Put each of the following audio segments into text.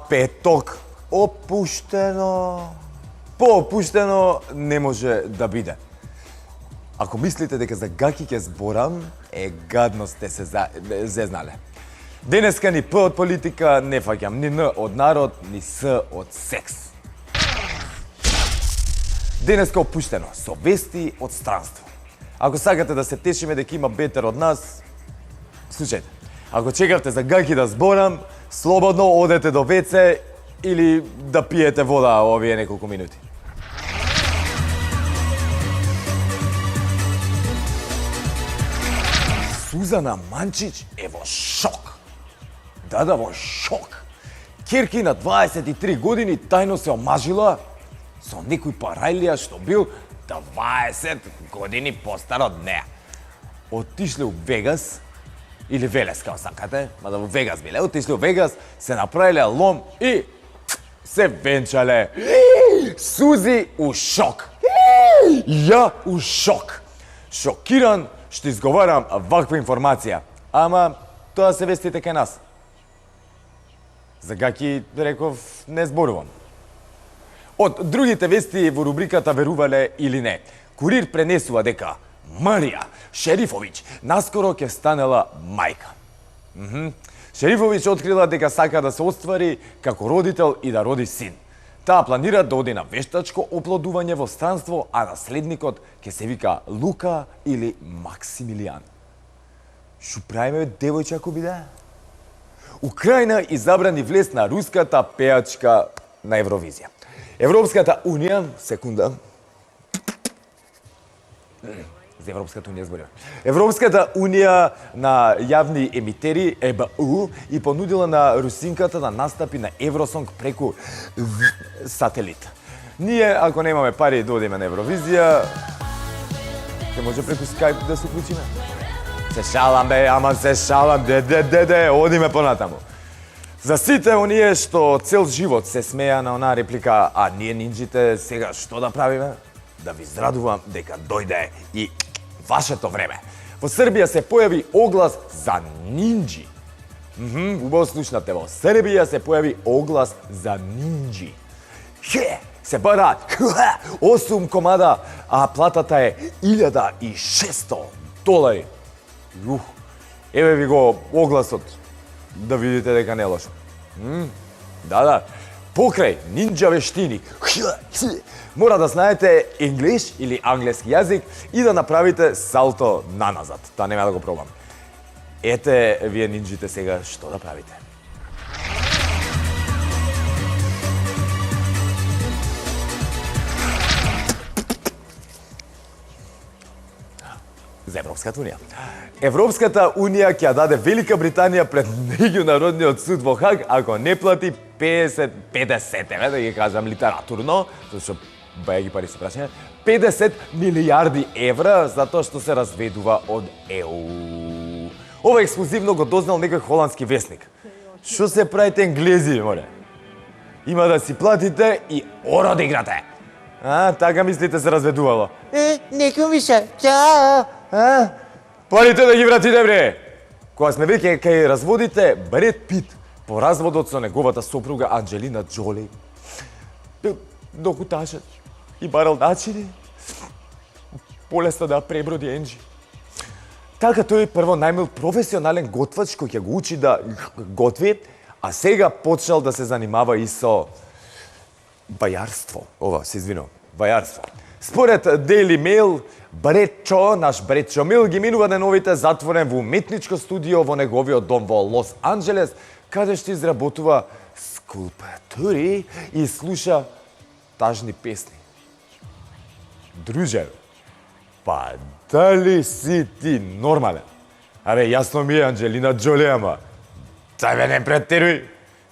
Петок. Опуштено. Поопуштено не може да биде. Ако мислите дека за гаки ќе зборам, гадно сте се зезнале. Денеска ни П од политика не фаќам, ни Н од народ, ни С од секс. Денеска опуштено, со вести од странство. Ако сакате да се тешиме дека има бетер од нас, слушајте. Ако чекавте за гаки да зборам, слободно одете до WC или да пиете вода овие неколку минути. Сузана Манчич е во шок. Да, во шок. Ќерки на 23 години тајно се омажила со некој парајлија што бил 20 години постар од неа. Отишле у Вегас, или Велес, као сакате, мада во Вегас биле, отишле у Вегас, се направиле лом и се венчале. Сузи у шок. Ја у шок. Шокиран што изговарам ваква информација. Ама, тоа се вестите кај нас. За гаки, реков, не зборувам. Од другите вести во рубриката Верувале или не, Курир пренесува дека Марија Шерифовиќ наскоро ќе станела мајка. Шерифовиќ открила дека сака да се оствари како родител и да роди син. Таа планира да оди на вештачко оплодување во странство, а наследникот ќе се вика Лука или Максимилијан. Шо правиме, девојче, ако биде? Украина избрани влез на руската пеачка на Евровизија. Европската унија, секунда. За Европската унија зборим. Европската унија на јавни емитери ЕБУ и понудила на русинката да настапи на Евросонг преку сателит. Ние, ако немаме пари да одиме на Евровизија, ќе може преку Skype да се уклучиме. Се шалам бе, ама се шалам, де, одиме понатаму. За сите оние што цел живот се смеја на онаа реплика, а ние нинџите сега што да правиме? Да ви израдувам дека дојде и вашето време. Во Србија се појави оглас за нинџи. Убаво слушнате, во Србија се појави оглас за нинџи. Се бараат 8 комада, а платата е $1.600. Еве ви го огласот, да видите дека не е лошо. Да. Покрај нинџа вештини, мора да знаете енглиш или англиски јазик и да направите салто наназад. Та нема да го пробам. Ете, вие нинџите сега што да правите. За Европската унија. Европската унија ќе даде Велика Британија пред меѓународниот суд во Хаг ако не плати 50, да ги кажам литературно, зашто бајаги пари се прашање, 50 милијарди евра затоа што се разведува од ЕУ. Ова ексклузивно го дознал некој холандски весник. Што се правите енглези, море? Има да си платите и оро да играте. Така мислите се разведувало. Некој миша, чао! Парите да ги вратите, бре! Кога сме веќе кај разводите, Бред Пит по разводот со неговата сопруга Анџелина Џоли докуташат и барал начини полесно да преброди Енџи. Така тој прво најмил професионален готвач кој ќе го учи да готви, а сега почнал да се занимава и со вајарство. Се извинувам, вајарство. Според Daily Mail, Бретчо, наш Бретчо Мил, ги минува деновите затворен во уметничко студио во неговиот дом во Лос Анџелес, каде што изработува скулптури и слуша тажни песни. Друже, па дали си ти нормален? Абе, јасно ми е Анџелина Џоли, ама дај бе, не претеруј.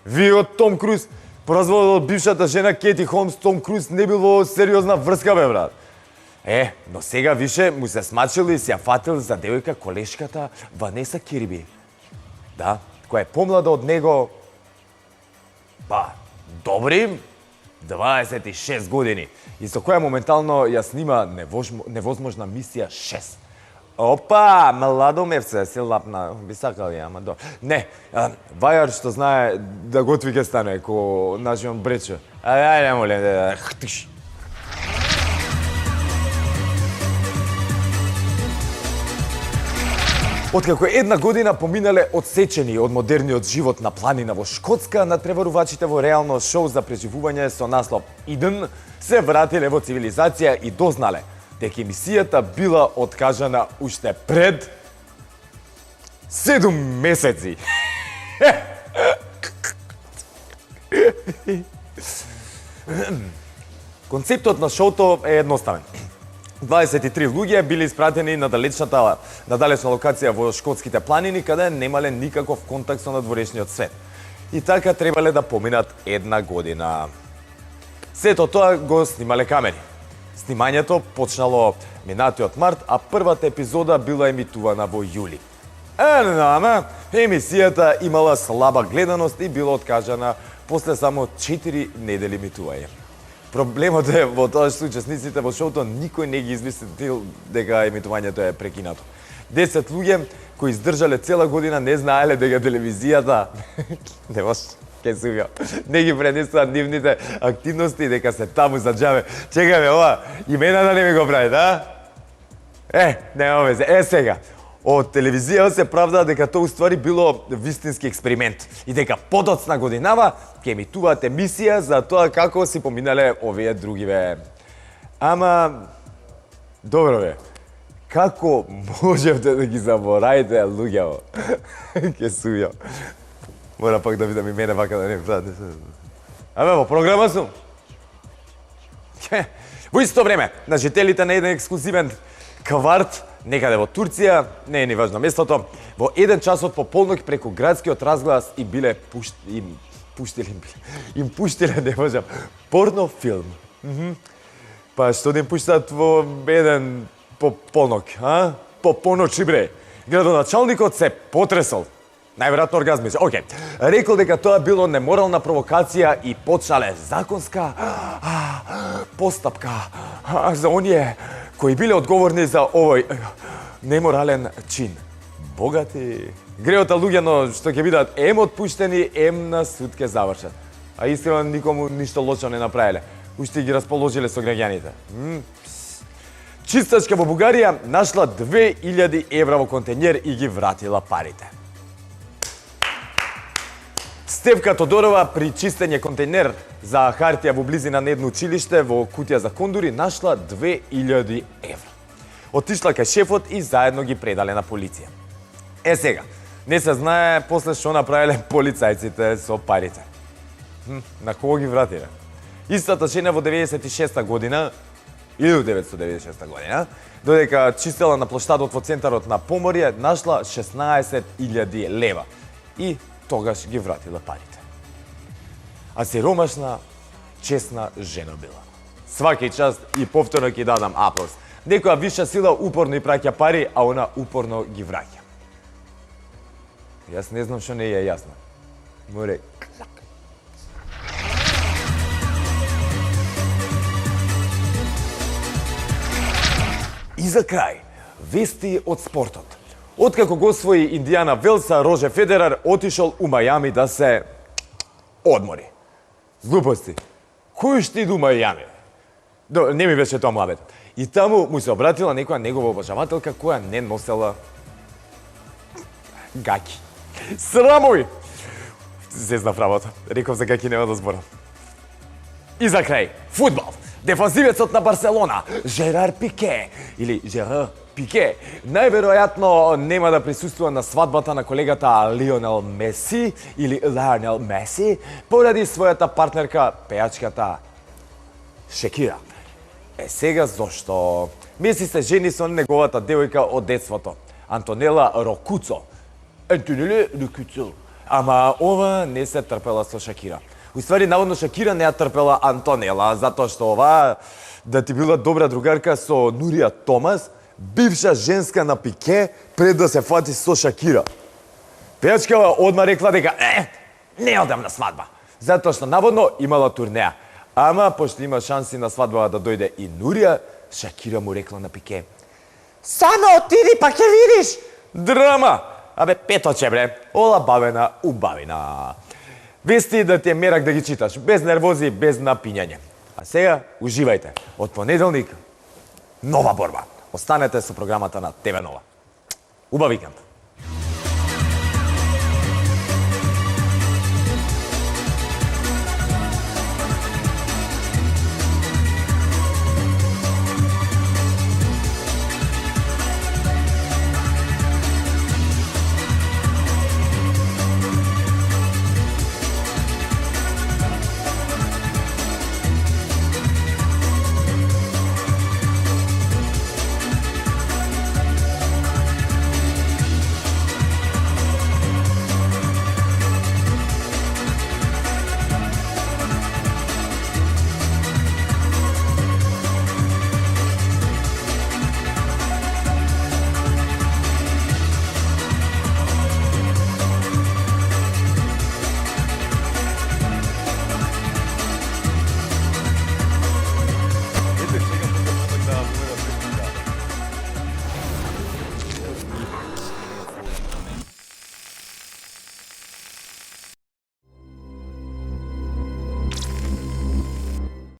Ви од Том Круз, по разводот од бившата жена Кети Холмс, Том Круз не бил во сериозна врска, бе, брат. Но сега више му се смачил и се ја фатил за девојка колешката Ванеса Кирби. Да, која е помлада од него, добри 26 години и со која моментално ја снима невозможна мисија 6. Опа, младо мевце, си лапна, би сакал ја, ама до. Не, вајар што знае да готви ке стане, ко нашиот брече. Ајде, молем, хтиш. Откако една година поминале одсечени од модерниот живот на планина во Шкотска, надпреварувачите во реално шоу за преживување со наслов Иден се вратиле во цивилизација и дознале дека емисијата била откажана уште пред 7 месеци. Концептот на шоуто е едноставен. 23 луѓе били испратени на далечна локација во шкотските планини, каде немале никаков контакт со надворешниот свет. И така требале да поминат една година. Сето тоа го снимале камери. Снимањето почнало минатиот март, а првата епизода била емитувана во јули. Ама, емисијата имала слаба гледаност и била откажана после само 4 недели емитување. Проблемот е во тоа што учесниците во шоуто никој не ги измислил дека емитувањето е прекинато. 10 луѓе кои издржале цела година не знаеле дека телевизијата не може ке суѓа. Не ги пренесуваат нивните активности дека се таму за џабе. Чекаме ова, имена да не ми го правите, а? Нема везе. Сега. Од телевизија се правда дека тоа уствари било вистински експеримент и дека подоцна годинава ќе емитуваат емисија за тоа како си поминале овие другиве. Ама, добро бе, како можевте да ги заборавите луѓево? Ке суја. Мора пак да видам имена вака да не правите. Абе, во програма сум. Во исто време, на жителите на еден ексклузивен кварт некаде во Турција, не е ни важно местото, во 1 часот по полнок преку градскиот разглас им пуштиле, не можам, порно филм. Па што да им пуштат во еден по полнок, а? По поночи бре. Градоначалникот се потресол. Најверојатно оргазмише. Океј. Рекол дека тоа било неморална провокација и почнале законска постапка за оние кои биле одговорни за овој неморален чин. Богати, греота луѓе што ќе бидат ем отпуштени, ем на суд ќе завршат. А искрено никому ништо лошо не направиле. Уште ги расположиле со граѓаните. Чистачка во Бугарија нашла 2000 евра во контењер и ги вратила парите. Стефка Тодорова при чистење контејнер за хартија во близина на едно училиште во кутија за кондури нашла 2000 евра. Отишла кај шефот и заедно ги предале на полиција. Сега, не се знае после што направиле полицајците со парите. На кого ги вратиле? Истата жена во 96 година, 1996 година, додека чистела на плоштадот во центарот на Поморје, нашла 16.000 лева и тогаш ги вратила парите. А сиромашна, честна жена била. Сваки час и повторно ќе дадам аплауз. Некоја висша сила упорно и праќа пари, а она упорно ги враќа. Јас не знам што не е јасно. Море. И за крај, вести од спортот. Откако го освои Индијана Велса, Роже Федерер отишол у Мајами да се одмори. Глупости. Кој ще иду у Мајами? Не ми беше тоа млабет. И таму му се обратила некоја негова обожавателка која не носела гаки. Срамој! Зезнав работа. Реков за гаки нема да зборам. И за крај, фудбал. Дефанзивецот на Барселона, Жерар Пике, или Жерар Пике, најверојатно нема да присуствува на свадбата на колегата Лионел Меси, или Лионел Меси, поради својата партнерка, пејачката Шекира. Сега зошто? Меси се жени со неговата девојка од детството, Антонела Рокуцо. Антонела Рокуцо. Ама ова не се трпела со Шакира. Уствари, наводно Шакира не ја трпела Антонела, затоа што ова да ти била добра другарка со Нурија Томас, бивша женска на Пике, пред да се фати со Шакира. Пејачкава одма рекла дека не одам на свадба, затоа што наводно имала турнеја. Ама, пошто има шанси на свадбава да дојде и Нурија, Шакира му рекла на Пике: Само отиди па ќе видиш. Драма! Абе, петоче, бре. Ола бавена, убавина. Вести да ти е мерак да ги читаш, без нервози и без напињање. А сега, уживајте. Од понеделник, нова борба. Останете со програмата на ТВ Нова. Убав викенд.